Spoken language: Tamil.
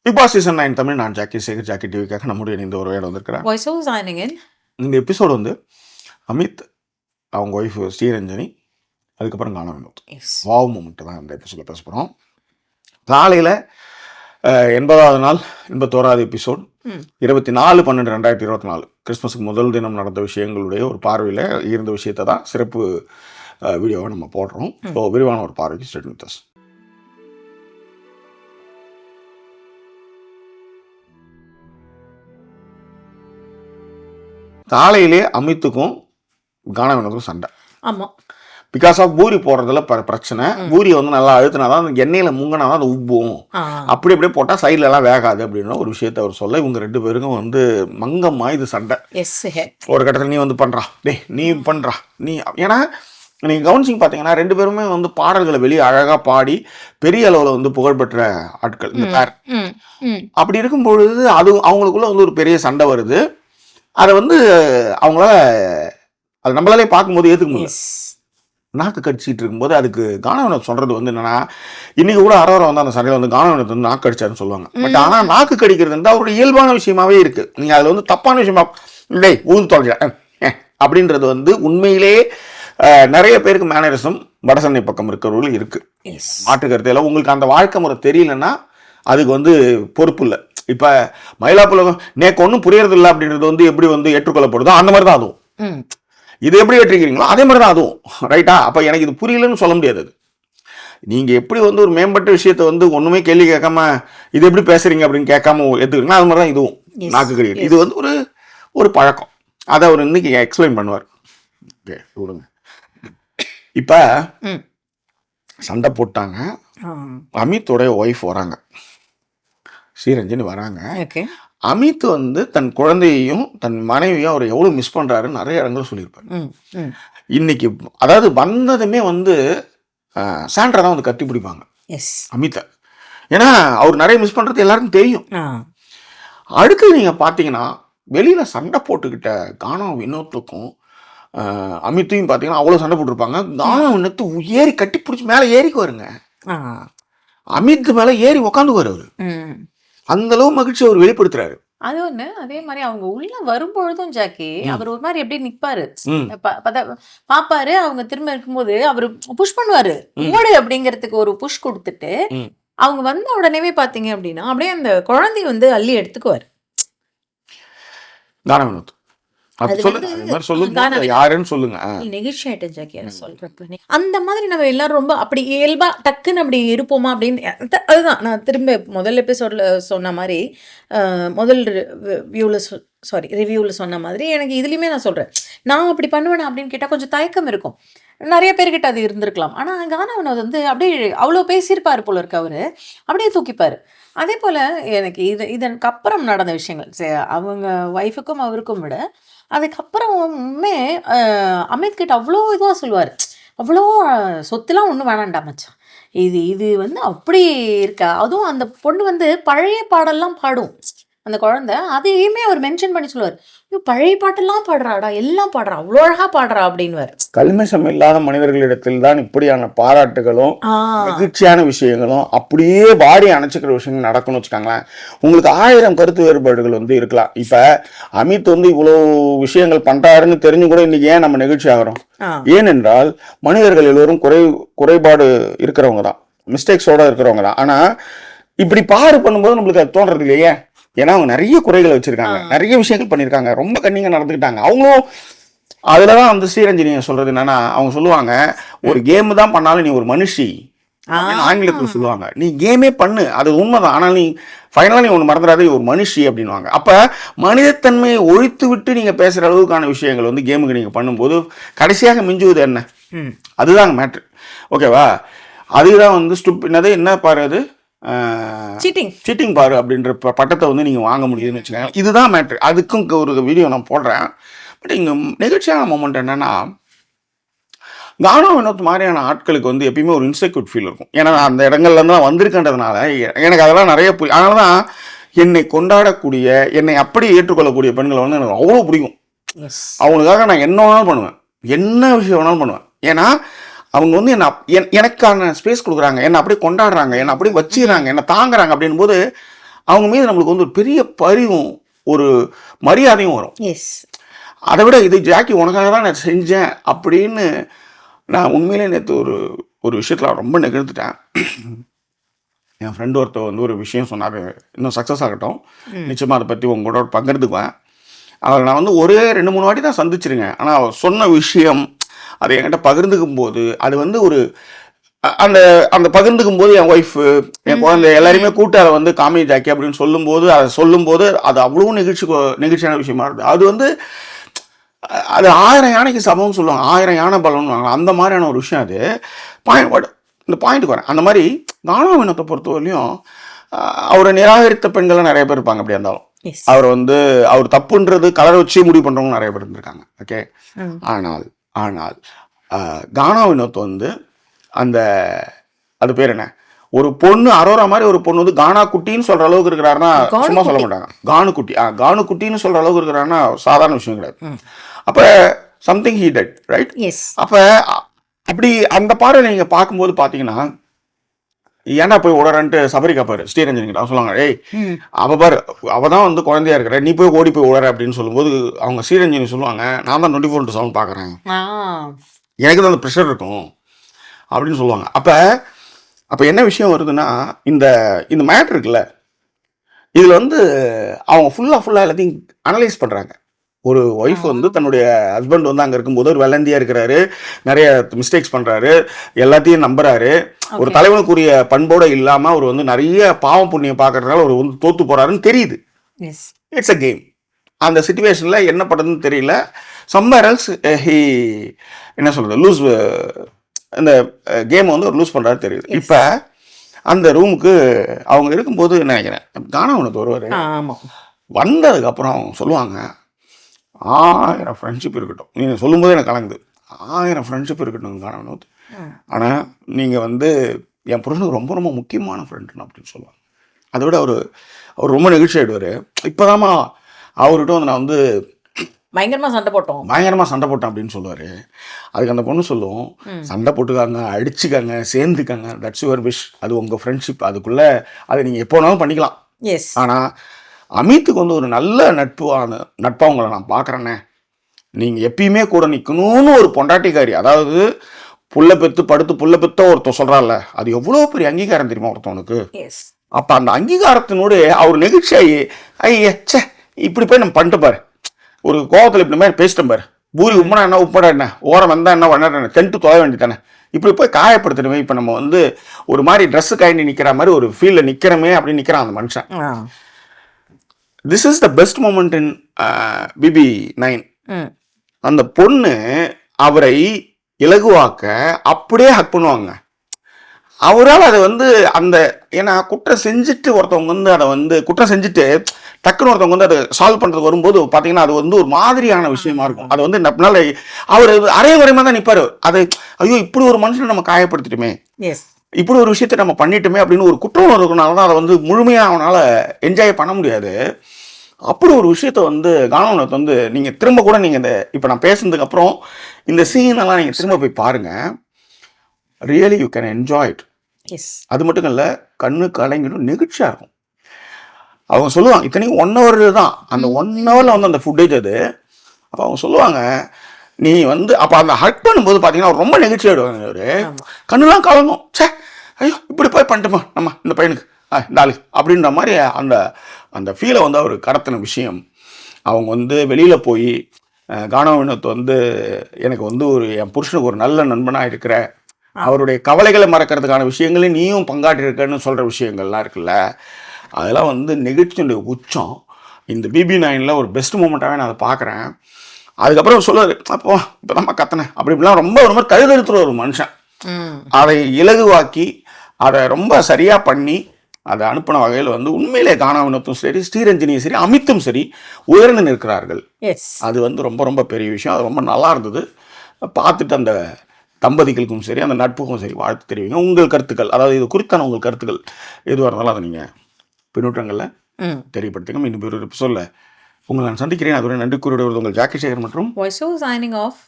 Big Boss season 9 Tamil. நான் ஜாக்கி சேகர், ஜாக்கி டிவிக்காக நம்முடைய இணைந்து ஒரு வேடம் வந்திருக்கிறேன். இந்த எபிசோடு வந்து அமித், அவங்க ஒய்ஃப் ஸ்ரீரஞ்சனி, அதுக்கப்புறம் காண வினோத். வாவ் மூமெண்ட் தான் இந்த எபிசோடில் பேச போகிறோம். காலையில் 80வது நாள் 81வது எபிசோட் 24/12/2024 கிறிஸ்மஸுக்கு முதல் தினம் நடந்த விஷயங்களுடைய ஒரு பார்வையில் இருந்த விஷயத்தை தான் சிறப்பு வீடியோவை நம்ம போடுறோம். ஸோ விரிவான ஒரு பார்வைக்கு ஸ்டேட் வித் அஸ். காலையிலே அமித்துக்கும் காண வினோத்துக்கும் சண்டை. ஆமாம், பிகாஸ் ஆஃப் பூரி போடுறதுல பிரச்சனை. பூரி வந்து நல்லா அழுத்தினா தான் அந்த எண்ணெயில் முங்கினா தான் அது உப்பும், அப்படி அப்படியே போட்டால் சைட்லலாம் வேகாது அப்படின்னு ஒரு விஷயத்த அவர் சொல்ல, இவங்க ரெண்டு பேருக்கும் வந்து மங்கம்மா இது சண்டை. ஒரு கட்டத்தில் நீ வந்து பண்ணுறா, டேய் நீ பண்ணுறா நீ, ஏன்னா நீங்கள் கவனிச்சிங்க பார்த்தீங்கன்னா ரெண்டு பேருமே வந்து பாடல்களை வெளியே அழகாக பாடி பெரிய அளவில் வந்து புகழ்பெற்ற ஆட்கள் இந்த பேர். அப்படி இருக்கும் பொழுது அது அவங்களுக்குள்ள வந்து ஒரு பெரிய சண்டை வருது. அதை வந்து அவங்களால அதை நம்மளாலே பார்க்கும்போது ஏற்றுக்க முடியல. நாக்கு கடிச்சிட்டு இருக்கும்போது அதுக்கு காண வினோத் சொல்றது வந்து என்னன்னா, இன்னைக்கு கூட அரோரா வந்து அந்த சண்டையில் வந்து காண வினோத் வந்து நாக்கு கடிச்சாருன்னு சொல்லுவாங்க. பட் ஆனால் நாக்கு கடிக்கிறது வந்து அவருடைய இயல்பான விஷயமாவே இருக்கு. நீங்க அதுல வந்து தப்பான விஷயமா இல்லை ஊது தொலைஞ்ச அப்படின்றது வந்து உண்மையிலே நிறைய பேருக்கு மேனரிசம் வடசென்னை பக்கம் இருக்கிறவர்கள் இருக்கு. மாற்றுக்கருத்தையில உங்களுக்கு அந்த வாழ்க்கை முறை தெரியலன்னா அதுக்கு வந்து பொறுப்பு இல்லை. இப்போ மயிலாப்புலம் நேக்கு ஒன்றும் புரியறது இல்லை அப்படின்றது வந்து எப்படி வந்து ஏற்றுக்கொள்ளப்படுதோ அந்த மாதிரி தான் அதுவும். இது எப்படி ஏற்றுக்கிறீங்களோ அதே மாதிரி தான் அதுவும். ரைட்டா? அப்போ எனக்கு இது புரியலன்னு சொல்ல முடியாது. அது நீங்கள் எப்படி வந்து ஒரு மேம்பட்ட விஷயத்த வந்து ஒன்றுமே கேள்வி கேட்காம இது எப்படி பேசுறீங்க அப்படின்னு கேட்காம ஏற்றுக்கிறீங்களா அது மாதிரி தான் இதுவும் நாக்கு கடிக்கிறது. இது வந்து ஒரு பழக்கம். அதை அவர் இன்னைக்கு எக்ஸ்பிளைன் பண்ணுவார். ஓகே விடுங்க. இப்போ சண்டை போட்டாங்க. அமித்தோடைய ஒய்ஃப் வராங்க, ஸ்ரீரஞ்சனி வராங்க. அமித் வந்து தன் குழந்தையையும் தன் மனைவியும் அவர் எவ்வளவு மிஸ் பண்றாருன்னு நிறைய இடங்கள் சொல்லியிருப்பாரு. இன்னைக்கு அதாவது வந்ததுமே வந்து சாண்ட்ரா தான் வந்து கட்டி பிடிப்பாங்க அமித்தை. ஏன்னா அவர் நிறைய மிஸ் பண்றது எல்லாருக்கும் தெரியும். அடுத்து நீங்க பாத்தீங்கன்னா வெளியில சண்டை போட்டுக்கிட்ட கானா வினோத்துக்கும் அமித்தையும் பாத்தீங்கன்னா அவ்வளவு சண்டை போட்டுருப்பாங்க. கானா வினோத்து ஏறி கட்டி பிடிச்சி மேல ஏறிக்குவாருங்க. அமித் மேல ஏறி உக்காந்துக்குவாரு அவரு. அந்த அளவு மகிழ்ச்சி அவர் வெளிப்படுத்துறாரு. அது ஒண்ணு. அதே மாதிரி அவங்க உள்ள வரும்பொழுதும் ஜாக்கி அவர் ஒரு மாதிரி எப்படி நிப்பாரு, பாப்பாரு. அவங்க திரும்ப இருக்கும்போது அவரு புஷ் பண்ணுவாரு, ஓடு அப்படிங்கறதுக்கு ஒரு புஷ் கொடுத்துட்டு அவங்க வந்த உடனே பாத்தீங்க அப்படின்னா அப்படியே அந்த குழந்தை வந்து அள்ளி எடுத்துக்குவாரு. தானவினோத் நெகிழ்ச்சி ஆயிட்டேன் ஜாக்கி சொல்றப்ப. அந்த மாதிரி நம்ம எல்லாரும் ரொம்ப அப்படி இயல்பா டக்குன்னு அப்படி இருப்போமா அப்படின்னு. அதுதான் நான் திரும்ப முதல் எபிசோட்ல சொன்ன மாதிரி, முதல் ரிவ்யூவில் சொன்ன மாதிரி எனக்கு இதுலையுமே நான் சொல்கிறேன், நான் அப்படி பண்ணுவேன் அப்படின்னு கேட்டால் கொஞ்சம் தயக்கம் இருக்கும். நிறைய பேர்கிட்ட அது இருந்திருக்கலாம். ஆனால் கானவனது வந்து அப்படியே அவ்வளோ பேசியிருப்பார் போல இருக்கு. அவர் அப்படியே தூக்கிப்பார். அதே போல் எனக்கு இதற்கு அப்புறம் நடந்த விஷயங்கள் அவங்க ஒய்ஃபுக்கும் அவருக்கும் விட அதுக்கப்புறமே அமித் கிட்ட அவ்வளோ இதுவாக சொல்லுவார், அவ்வளோ சொத்துலாம் ஒன்றும் வேணாண்டா மச்சான், இது வந்து அப்படி இருக்கா. அதுவும் அந்த பொண்ணு வந்து பழைய பாடல்லாம் பாடும் அந்த குழந்தை. அதையுமே அவர் மென்ஷன் பண்ணி சொல்லுவார், பழைய பாட்டெல்லாம் பாடுறாடா, எல்லாம் பாடுறா, அவ்வளோ அழகா பாடுறா அப்படின்வார். கல்மஷம் இல்லாத மனிதர்களிடத்தில் தான் இப்படியான பாராட்டுகளும் மகிழ்ச்சியான விஷயங்களும் அப்படியே பாடி அணைச்சிக்கிற விஷயங்கள் நடக்கணும்னு வச்சுக்காங்களேன். உங்களுக்கு 1000 கருத்து வேறுபாடுகள் வந்து இருக்கலாம். இப்ப அமித் வந்து இவ்வளவு விஷயங்கள் பண்றாருன்னு தெரிஞ்சு கூட இன்னைக்கு ஏன் நம்ம நெகிழ்ச்சி ஆகிறோம்? ஏனென்றால் மனிதர்கள் எல்லோரும் குறைபாடு இருக்கிறவங்க தான், மிஸ்டேக்ஸோட இருக்கிறவங்க தான். ஆனா இப்படி பாரு பண்ணும்போது நம்மளுக்கு அது தோன்றது இல்லையே. ஏன்னா அவங்க நிறைய குறைகளை வச்சிருக்காங்க, நிறைய விஷயங்கள் பண்ணியிருக்காங்க, ரொம்ப கண்ணிங்க நடந்துக்கிட்டாங்க. அவங்களும் அதுலதான் வந்து ஸ்ரீரஞ்சனியை சொல்றது என்னன்னா, அவங்க சொல்லுவாங்க ஒரு கேம் தான் பண்ணாலும் நீ ஒரு மனுஷி ஆங்கிலத்தில் சொல்லுவாங்க. நீ கேமே பண்ணு, அது உண்மைதான், ஆனால் நீ ஃபைனலா நீ ஒன்று மறந்துடாத ஒரு மனுஷி அப்படின்வாங்க. அப்ப மனிதத்தன்மையை ஒழித்து விட்டு நீங்க பேசுற அளவுக்கான விஷயங்கள் வந்து கேமுக்கு நீங்க பண்ணும்போது கடைசியாக மிஞ்சுவது என்ன? அதுதாங்க மேட்ரு. ஓகேவா? அதுதான் வந்து என்னது என்ன பாரு, அது சீட்டிங் பாரு அப்படின்ற பட்டத்தை வந்து நீங்க வாங்க முடியுதுன்னு வச்சுக்கோங்க. இதுதான் மேட்ரு. அதுக்கும் ஒரு வீடியோ நான் போடுறேன். பட் இங்க நெகிழ்ச்சியான மொமெண்ட் என்னன்னா, கானா வினோத் மாதிரியான ஆட்களுக்கு வந்து எப்பயுமே ஒரு இன்செக்யூர் ஃபீல் இருக்கும். ஏன்னா அந்த இடங்கள்ல இருந்து நான் வந்திருக்கின்றதுனால எனக்கு அதெல்லாம் நிறைய புரியும். அதனாலதான் என்னை கொண்டாடக்கூடிய, என்னை அப்படி ஏற்றுக்கொள்ளக்கூடிய பெண்களை வந்து எனக்கு அவ்வளோ பிடிக்கும். அவங்களுக்காக நான் என்ன வேணாலும் பண்ணுவேன், என்ன விஷயம் வேணாலும் பண்ணுவேன். ஏன்னா அவங்க வந்து எனக்கான ஸ்பேஸ் கொடுக்குறாங்க, என்னை அப்படியே கொண்டாடுறாங்க, என்னை அப்படியே வச்சுக்கிறாங்க, என்னை தாங்குறாங்க அப்படின் போது அவங்க மீது நம்மளுக்கு வந்து ஒரு பெரிய பரிவும் ஒரு மரியாதையும் வரும். எஸ். அதை விட இது ஜாக்கி உனக்காக தான் நான் செஞ்சேன் அப்படின்னு நான் உண்மையிலே நேற்று ஒரு விஷயத்தில் ரொம்ப நெகிழ்ந்துட்டேன். என் ஃப்ரெண்டு ஒருத்தர் வந்து ஒரு விஷயம் சொன்னார், இன்னும் சக்ஸஸ் ஆகட்டும், நிச்சயமாக அதை பற்றி உங்களோட பகிர்ந்துக்குவேன். அவரை நான் வந்து ஒரே 2-3 வாட்டி தான் சந்திச்சிருங்க. ஆனால் அவர் சொன்ன விஷயம் அதை என்கிட்ட பகிர்ந்துக்கும் போது அது வந்து ஒரு அந்த அந்த பகிர்ந்துக்கும் போது என் ஒய்ஃபு என் குழந்தை எல்லாருமே கூட்டு அதை வந்து காமெடி ஜாக்கி அப்படின்னு சொல்லும்போது அது அவ்வளோ நெகிழ்ச்சியான விஷயமா இருக்குது. அது வந்து அது 1000 யானைக்கு சமம்னு சொல்லுவாங்க, 1000 யானை பலம்னு வாங்க, அந்த மாதிரியான ஒரு விஷயம். அது இந்த பாயிண்ட்டுக்கு வரேன். அந்த மாதிரி கானா வினோத்தை பொறுத்தவரையிலையும் அவரை நிராகரித்த பெண்கள்லாம் நிறைய பேர் இருப்பாங்க. அப்படியே இருந்தாலும் அவர் தப்புன்றது கலரை வச்சு முடிவு பண்ணுறவங்க நிறைய பேர் இருந்திருக்காங்க. ஓகே. ஆனால் கானா வினோத் வந்து அந்த அது பேர் என்ன, ஒரு பொண்ணு அரோரா மாதிரி ஒரு பொண்ணு வந்து கானா குட்டின்னு சொல்ற அளவுக்கு இருக்கிறாருன்னா சும்மா சொல்ல மாட்டாங்க. கானு குட்டின்னு சொல்ற அளவுக்கு இருக்கிறாருன்னா சாதாரண விஷயம் கிடையாது. அப்ப சம்திங் ஹீ டெட், ரைட்? அப்ப அப்படி அந்த பார்வையில் நீங்க பார்க்கும்போது பாத்தீங்கன்னா, ஏன்னா போய் உடறன்ட்டு சபரிக்கா பாரு ஸ்ரீரஞ்சனி கிட்ட சொல்லுவாங்க, ஏய் அவதான் வந்து குழந்தையா இருக்கிற, நீ போய் ஓடி போய் உடற அப்படின்னு சொல்லும்போது அவங்க ஸ்ரீரஞ்சனி சொல்லுவாங்க, நான் தான் 24/7 பாக்குறேன், எனக்கு தான் அந்த ப்ரெஷர் இருக்கும் அப்படின்னு சொல்லுவாங்க. அப்ப என்ன விஷயம் வருதுன்னா, இந்த மேட்ரு இருக்குல்ல, இதுல வந்து அவங்க ஃபுல்லா எல்லாத்தையும் அனலைஸ் பண்றாங்க. ஒரு ஒய்ஃப் வந்து தன்னுடைய ஹஸ்பண்ட் வந்து அங்க இருக்கும்போது ஒரு வெள்ளந்தியா இருக்கிறாரு, நிறைய மிஸ்டேக்ஸ் பண்றாரு, எல்லாத்தையும் நம்புறாரு, ஒரு தலைவனுக்குரிய பண்போட இல்லாம அவர் வந்து நிறைய பாவம் புண்ணியம் பார்க்கறதுனால அவர் வந்து தோத்து போறாருன்னு தெரியுது. It's a game. அந்த சிச்சுவேஷன்ல என்ன பண்றதுன்னு தெரியல. சம்வேர் எல்ஸ் ஹி என்ன சொல்றது லூஸ், இந்த கேம் வந்து ஒரு லூஸ் பண்றாரு தெரியுது. இப்ப அந்த ரூமுக்கு அவங்க இருக்கும்போது நினைக்கிறேன் கானா வினோத் வருவாரு. வந்ததுக்கு அப்புறம் அவங்க சொல்லுவாங்க, 1000 ஃப்ரெண்ட்ஷிப் இருக்கட்டும், நீங்க சொல்லும் போது எனக்கு கலங்குது, 1000 ஃப்ரெண்ட்ஷிப் இருக்கட்டும் கானா வினோத், ஆனா நீங்க வந்து என் புருஷனுக்கு ரொம்ப ரொம்ப முக்கியமான ஃப்ரெண்டு அப்படின்னு சொல்லுவாங்க. அதை விட அவர் ரொம்ப நெகிழ்ச்சி ஆயிடுவாரு. இப்போதாம்மா அவர்கிட்ட வந்து நான் வந்து பயங்கரமா சண்டை போட்டேன் அப்படின்னு சொல்லுவாரு. அதுக்கு அந்த பொண்ணு சொல்லுவோம், சண்டை போட்டுக்காங்க, அடிச்சுக்காங்க, சேர்ந்துக்காங்க, தட்ஸ் யுவர் விஷ், அது உங்க ஃப்ரெண்ட்ஷிப், அதுக்குள்ள அதை நீங்க எப்போ வேணாலும் பண்ணிக்கலாம். ஆனா அமித்துக்கு வந்து ஒரு நல்ல நட்பா உங்களை நான் பாக்குறேன்னே, நீங்க எப்பயுமே கூட நிக்கணும்னு ஒரு பொண்டாட்டிக்காரி, அதாவது புள்ள பெத்த ஒருத்தர் சொல்றாருல, அது எவ்வளவு பெரிய அங்கீகாரம் தெரியுமா ஒருத்தவனுக்கு. அப்ப அந்த அங்கீகாரத்தினோட அவர் நெகிழ்ச்சியாகி, ஐயே இப்படி போய் நம்ம பண்ணிட்டு பாரு, ஒரு கோவத்தில் இப்படி மாதிரி பேசிட்டோம் பாரு, பூரி உப்பனா என்ன உப்படா என்ன, ஓரம் வந்தா என்ன வண்ணா தென்ட்டு தொலை வேண்டித்தானே, இப்படி போய் காயப்படுத்திடுமே, இப்ப நம்ம வந்து ஒரு மாதிரி ட்ரெஸ் காயின்னு நிக்கிற மாதிரி ஒரு ஃபீல்ல நிக்கிறமே அப்படின்னு நிக்கிறான் அந்த மனுஷன். This is the best moment in BB9. அந்த பொண்ணு அவரை இலகுவாக்க அப்படியே ஹக் பண்ணுவாங்க. அவரால் அதை வந்து ஏன்னா குற்றம் செஞ்சுட்டு ஒருத்தவங்க வந்து அதை வந்து குற்றம் செஞ்சுட்டு டக்குன்னு ஒருத்தவங்க வந்து அதை சால்வ் பண்றதுக்கு வரும்போது பாத்தீங்கன்னா அது வந்து ஒரு மாதிரியான விஷயமா இருக்கும். அது வந்து அவர் அரைய குறையமா தான் நிப்பாரு. அது ஐயோ இப்படி ஒரு மனுஷனை நம்ம காயப்படுத்திட்டுமே, இப்படி ஒரு விஷயத்த நம்ம பண்ணிட்டுமே அப்படின்னு ஒரு குற்றம் இருக்கனாலதான் அதை வந்து முழுமையா அவனால என்ஜாய் பண்ண முடியாது. அப்படி ஒரு விஷயத்த வந்து கானா வினோத் வந்து நீங்க திரும்ப கூட நீங்க இப்ப நான் பேசுனதுக்கு அப்புறம் இந்த சீன் எல்லாம் நீங்க திரும்ப போய் பாருங்க, really you can enjoy it. அது மட்டும் இல்ல, கண்ணு கலங்கிடும், நெகிழ்ச்சியா இருக்கும். அவங்க சொல்லுவாங்க, இத்தனைக்கும் 1 hour தான், அந்த 1 hourல வந்து அந்த ஃபுட்டேஜ் அது. அப்ப அவங்க சொல்லுவாங்க, நீ வந்து அப்ப அந்த ஹக் பண்ணும்போது பாத்தீங்கன்னா ரொம்ப நெகிழ்ச்சி ஆயிடுவாங்க. அவரு கண்ணுலாம் கலங்கும், சே ஐயோ இப்படி போய் பண்ணிட்டோமா நம்ம இந்த பையனுக்கு இந்த ஆளு அப்படின்ற மாதிரி அந்த ஃபீலை வந்து அவர் கடத்தின விஷயம். அவங்க வந்து வெளியில போய் கானா வினோத் வந்து எனக்கு வந்து என் புருஷனுக்கு ஒரு நல்ல நண்பனாக இருக்கிற, அவருடைய கவலைகளை மறக்கிறதுக்கான விஷயங்களையும் நீயும் பங்காற்றிருக்கன்னு சொல்கிற விஷயங்கள்லாம் இருக்குல்ல, அதெல்லாம் வந்து நெகிழ்ச்சியுடைய உச்சம். இந்த BB9ல ஒரு பெஸ்ட் மூமெண்ட்டாகவே நான் அதை பார்க்குறேன். அதுக்கப்புறம் சொல்லுவார், அப்போ இப்போ தான் கத்தனேன் அப்படி இப்படிலாம் ரொம்ப ஒரு மாதிரி தழுதழுத்துற ஒரு மனுஷன். அதை இலகுவாக்கி அதை ரொம்ப சரியாக பண்ணி அதை அனுப்பின வகையில் வந்து உண்மையிலே கானா வினோத்தும் சரி, ஸ்ரீரஞ்சனியும் சரி, அமித்தும் சரி உயர்ந்து நிற்கிறார்கள். அது வந்து ரொம்ப ரொம்ப பெரிய விஷயம். அது ரொம்ப நல்லா இருந்தது. பார்த்துட்டு அந்த தம்பதிகளுக்கும் சரி, அந்த நட்புக்கும் சரி வாழ்த்து தெரிவிங்க. உங்கள் கருத்துக்கள், அதாவது இது குறித்தான உங்கள் கருத்துக்கள் எதுவாக இருந்தாலும் அதை நீங்கள் பின்னூட்டங்களில் தெரியப்படுத்துங்க. இன்னும் ஒரு சொல்ல உங்களை நான் சந்திக்கிறேன். அதுவரை நன்றி கூறிவிடுவது உங்கள் ஜாக்கி சேகர் மற்றும் வாய்ஸ் ஓவர் சைனிங் ஆஃப்.